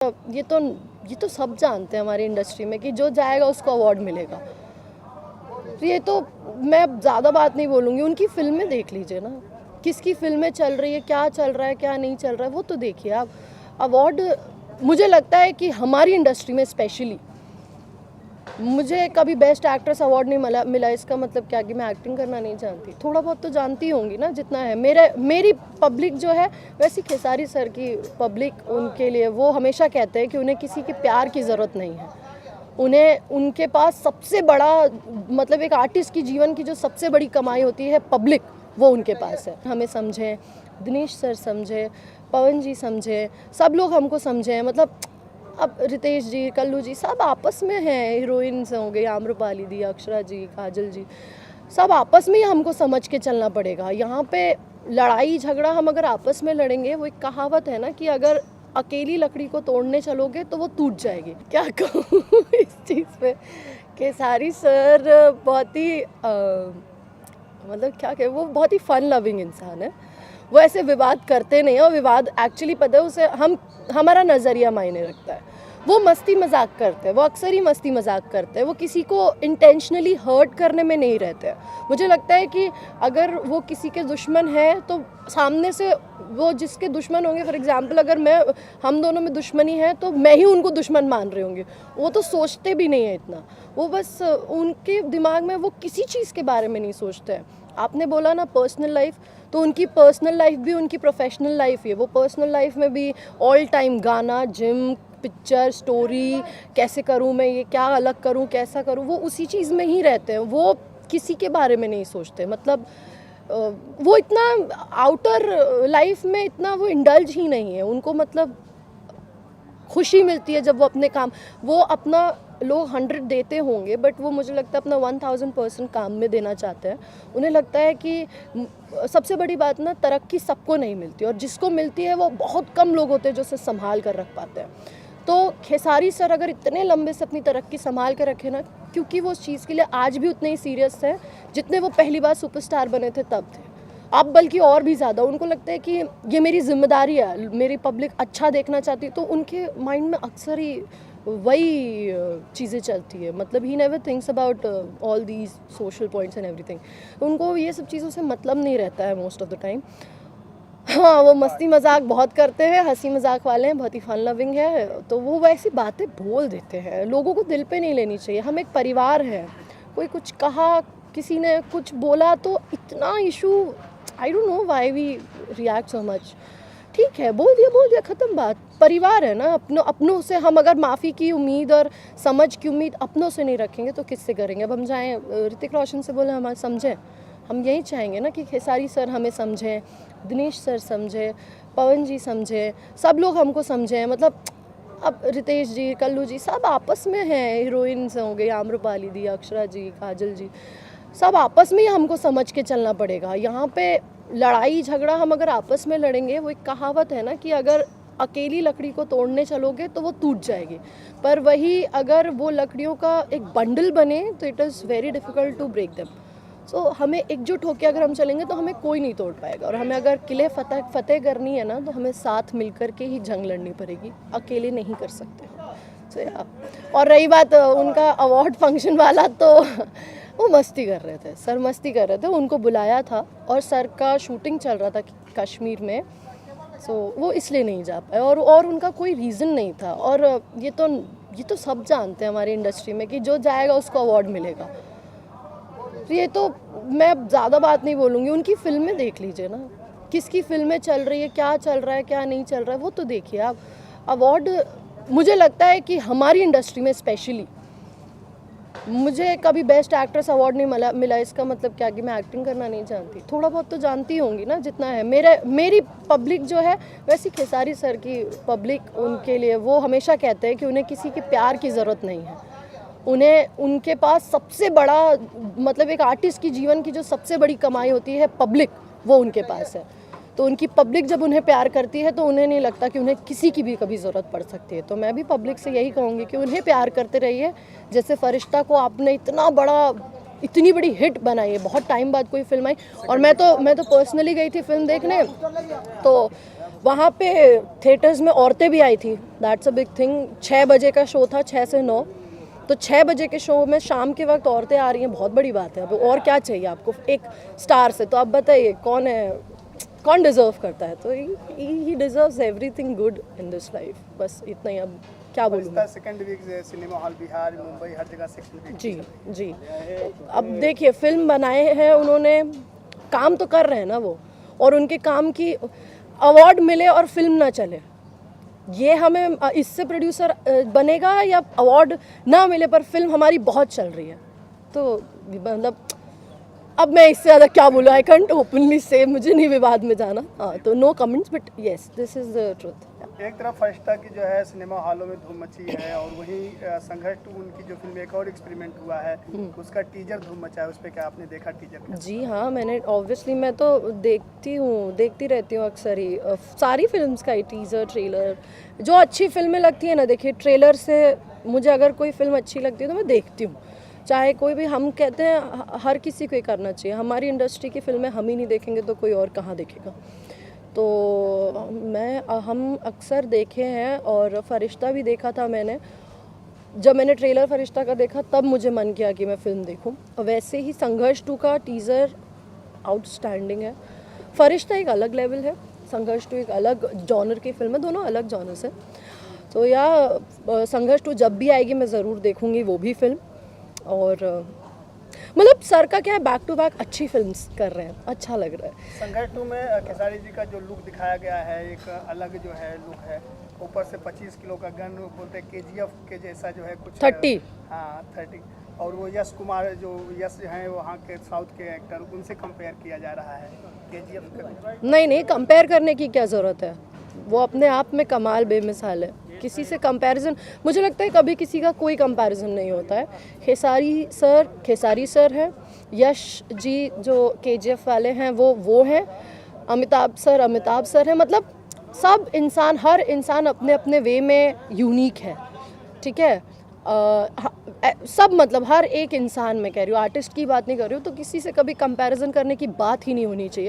ये तो सब जानते हैं हमारी इंडस्ट्री में कि जो जाएगा उसको अवार्ड मिलेगा। तो ये तो मैं ज़्यादा बात नहीं बोलूँगी, उनकी फिल्में देख लीजिए ना, किसकी फिल्में चल रही है, क्या चल रहा है, क्या नहीं चल रहा है, वो तो देखिए आप। अवार्ड मुझे लगता है कि हमारी इंडस्ट्री में स्पेशली मुझे कभी बेस्ट एक्ट्रेस अवार्ड नहीं मिला इसका मतलब क्या कि मैं एक्टिंग करना नहीं जानती। थोड़ा बहुत तो जानती होंगी ना, जितना है मेरी पब्लिक जो है वैसी खेसारी सर की पब्लिक, उनके लिए वो हमेशा कहते हैं कि उन्हें किसी के प्यार की ज़रूरत नहीं है। उन्हें उनके पास सबसे बड़ा मतलब एक आर्टिस्ट की जीवन की जो सबसे बड़ी कमाई होती है पब्लिक, वो उनके पास है। हमें समझें, दिनेश सर समझे, पवन जी समझे, सब लोग हमको समझें। मतलब अब रितेश जी, कल्लू जी सब आपस में हैं, हीरोइंस हो गई आम्रपाली दी, अक्षरा जी, काजल जी, सब आपस में ही हमको समझ के चलना पड़ेगा। यहाँ पे लड़ाई झगड़ा हम अगर आपस में लड़ेंगे, वो एक कहावत है ना कि अगर अकेली लकड़ी को तोड़ने चलोगे तो वो टूट जाएगी। क्या कहूँ इस चीज़ पे, खेसारी सर बहुत ही मतलब क्या कहें, वो बहुत ही फन लविंग इंसान है। वो ऐसे विवाद करते नहीं हैं, और विवाद एक्चुअली पता है उसे हमारा नज़रिया मायने रखता है। वो मस्ती मजाक करते हैं, वो अक्सर ही मस्ती मजाक करते हैं, वो किसी को इंटेंशनली हर्ट करने में नहीं रहते हैं। मुझे लगता है कि अगर वो किसी के दुश्मन हैं तो सामने से वो जिसके दुश्मन होंगे, फॉर एग्जांपल अगर हम दोनों में दुश्मनी है तो मैं ही उनको दुश्मन मान रहे होंगे, वो तो सोचते भी नहीं है इतना। वो बस उनके दिमाग में वो किसी चीज़ के बारे में नहीं सोचते हैं। आपने बोला ना पर्सनल लाइफ, तो उनकी पर्सनल लाइफ भी उनकी प्रोफेशनल लाइफ ही है। वो पर्सनल लाइफ में भी ऑल टाइम गाना, जिम, पिक्चर, स्टोरी, कैसे करूँ मैं, ये क्या अलग करूँ, कैसा करूँ, वो उसी चीज़ में ही रहते हैं। वो किसी के बारे में नहीं सोचते। मतलब वो इतना आउटर लाइफ में इतना वो इंडल्ज ही नहीं है। उनको मतलब खुशी मिलती है जब वो अपने काम, वो अपना लोग 100 देते होंगे, बट वो मुझे लगता है अपना 1000% काम में देना चाहते हैं। उन्हें लगता है कि सबसे बड़ी बात ना, तरक्की सबको नहीं मिलती, और जिसको मिलती है वो बहुत कम लोग होते हैं जो उसे संभाल कर रख पाते हैं। तो खेसारी सर अगर इतने लंबे से अपनी तरक्की संभाल कर रखे ना, क्योंकि वो उस चीज़ के लिए आज भी उतने ही सीरियस हैं जितने वो पहली बार सुपरस्टार बने थे तब थे। अब बल्कि और भी ज़्यादा उनको लगता है कि ये मेरी जिम्मेदारी है, मेरी पब्लिक अच्छा देखना चाहती है, तो उनके माइंड में अक्सर ही वही चीज़ें चलती है। मतलब he never thinks about all these social points and everything. उनको ये सब चीज़ों से मतलब नहीं रहता है मोस्ट ऑफ द टाइम। हाँ, वो मस्ती मजाक बहुत करते हैं, हंसी मजाक वाले हैं, बहुत ही फन लविंग है, तो वो वैसी बातें बोल देते हैं। लोगों को दिल पे नहीं लेनी चाहिए। हम एक परिवार है, कोई कुछ कहा, किसी ने कुछ बोला तो इतना issue, I don't know why we react so much. ठीक है, बोल दिया, ख़त्म बात। परिवार है ना, अपनों से हम अगर माफ़ी की उम्मीद और समझ की उम्मीद अपनों से नहीं रखेंगे तो किससे करेंगे। अब हम जाएँ ऋतिक रोशन से बोले हमें समझें, हम यही चाहेंगे ना कि खेसारी सर हमें समझें, दिनेश सर समझे, पवन जी समझे, सब लोग हमको समझें। मतलब अब रितेश जी, कल्लू जी सब आपस में हैं, हीरोइंस हो गई आम्रपाली दी, अक्षरा जी, काजल जी, सब आपस में ही हमको समझ के चलना पड़ेगा। यहाँ पे लड़ाई झगड़ा हम अगर आपस में लड़ेंगे, वो एक कहावत है ना कि अगर अकेली लकड़ी को तोड़ने चलोगे तो वो टूट जाएगी, पर वही अगर वो लकड़ियों का एक बंडल बने तो it is very difficult to break them. So हमें एकजुट होकर अगर हम चलेंगे तो हमें कोई नहीं तोड़ पाएगा, और हमें अगर किले फतेह करनी है ना तो हमें साथ मिलकर के ही जंग लड़नी पड़ेगी, अकेले नहीं कर सकते। सो या, और रही बात उनका अवार्ड फंक्शन वाला, तो वो मस्ती कर रहे थे, सर मस्ती कर रहे थे। उनको बुलाया था और सर का शूटिंग चल रहा था कश्मीर में, सो वो इसलिए नहीं जा पाए, और उनका कोई रीज़न नहीं था। और ये तो सब जानते हैं हमारी इंडस्ट्री में कि जो जाएगा उसको अवार्ड मिलेगा। तो ये तो मैं ज़्यादा बात नहीं बोलूँगी, उनकी फिल्में देख लीजिए ना, किसकी फिल्में चल रही है, क्या चल रहा है, क्या नहीं चल रहा है, वो तो देखिए आप। अवार्ड मुझे लगता है कि हमारी इंडस्ट्री में स्पेशली मुझे कभी बेस्ट एक्ट्रेस अवार्ड नहीं मिला इसका मतलब क्या कि मैं एक्टिंग करना नहीं जानती। थोड़ा बहुत तो जानती होंगी ना, जितना है मेरी पब्लिक जो है वैसी खेसारी सर की पब्लिक, उनके लिए वो हमेशा कहते हैं कि उन्हें किसी के प्यार की ज़रूरत नहीं है। उन्हें उनके पास सबसे बड़ा मतलब एक आर्टिस्ट की जीवन की जो सबसे बड़ी कमाई होती है पब्लिक, वो उनके पास है। तो उनकी पब्लिक जब उन्हें प्यार करती है तो उन्हें नहीं लगता कि उन्हें किसी की भी कभी ज़रूरत पड़ सकती है। तो मैं भी पब्लिक से यही कहूँगी कि उन्हें प्यार करते रहिए। जैसे फरिश्ता को आपने इतनी बड़ी हिट बनाई है, बहुत टाइम बाद कोई फिल्म आई, और मैं तो पर्सनली गई थी फिल्म देखने, तो वहाँ पे थिएटर्स में औरतें भी आई थी, दैट्स अ बिग थिंग। 6 बजे का शो था, 6 से 9, तो 6 बजे के शो में शाम के वक्त औरतें आ रही हैं, बहुत बड़ी बात है। अब और क्या चाहिए आपको एक स्टार से? तो आप बताइए कौन है, कौन डिज़र्व करता है? तो he deserves everything good in this life, बस इतना ही। अब क्या बोलूँ इसका second week cinema hall Bihar Mumbai हर जगह सेकंड वीक। जी जी। अब देखिए, फिल्म बनाए हैं उन्होंने, काम तो कर रहे हैं ना वो, और उनके काम की अवार्ड मिले और फिल्म ना चले, ये हमें इससे प्रोड्यूसर बनेगा या अवार्ड ना मिले पर फिल्म हमारी बहुत चल रही है, तो मतलब अब मैं इससे ज़्यादा क्या बोलूँ? आई कैंट ओपनली से, मुझे नहीं विवाद में जाना। हाँ, तो no comments, but yes this is the truth. एक तरफ फरिश्ता की जो है सिनेमा हॉलों में धूम मची है, और वहीं संघर्ष 2 उनकी जो फिल्म एक और एक्सपेरिमेंट हुआ है, उसका टीजर धूम मचा है। उस पर क्या आपने देखा टीजर का? जी हाँ, मैंने ऑब्वियसली, मैं तो देखती रहती हूँ अक्सर ही सारी फिल्म्स का ही टीज़र ट्रेलर। जो अच्छी फिल्में लगती है ना, देखिए ट्रेलर से मुझे अगर कोई फिल्म अच्छी लगती है तो मैं देखती हूँ, चाहे कोई भी। हम कहते हैं हर किसी को ही करना चाहिए, हमारी इंडस्ट्री की फिल्में हम ही नहीं देखेंगे तो कोई और कहाँ देखेगा। तो हम अक्सर देखे हैं, और फरिश्ता भी देखा था मैंने। जब मैंने ट्रेलर फरिश्ता का देखा तब मुझे मन किया कि मैं फ़िल्म देखूं। और वैसे ही संघर्ष 2 का टीज़र आउटस्टैंडिंग है। फरिश्ता एक अलग लेवल है, संघर्ष 2 एक अलग जॉनर की फिल्म है, दोनों अलग जॉनर्स है। तो संघर्ष 2 जब भी आएगी मैं ज़रूर देखूंगी वो भी फिल्म। और मतलब सर का क्या है, बैक टू बैक अच्छी फिल्म्स कर रहे हैं, अच्छा लग रहा है। संघर्ष 2 में खेसारी जी का जो लुक दिखाया गया है, एक अलग जो है लुक है, ऊपर से 25 किलो का गन, बोलते हैं KGF के जैसा जो है कुछ 30। हाँ 30। और वो यश कुमार जो यश हैं वहाँ के साउथ के एक्टर, उनसे कंपेयर किया जा रहा है KGF के। नहीं, कंपेयर करने की क्या ज़रूरत है, वो अपने आप में कमाल बेमिसाल है। किसी से कंपैरिजन, मुझे लगता है कभी किसी का कोई कंपैरिजन नहीं होता है। खेसारी सर है, यश जी जो KGF वाले हैं वो हैं, अमिताभ सर हैं। मतलब सब इंसान, हर इंसान अपने अपने वे में यूनिक है, ठीक है। सब मतलब हर एक इंसान, मैं कह रही हूँ, आर्टिस्ट की बात नहीं कर रही हूँ, तो किसी से कभी कंपैरिजन करने की बात ही नहीं होनी चाहिए।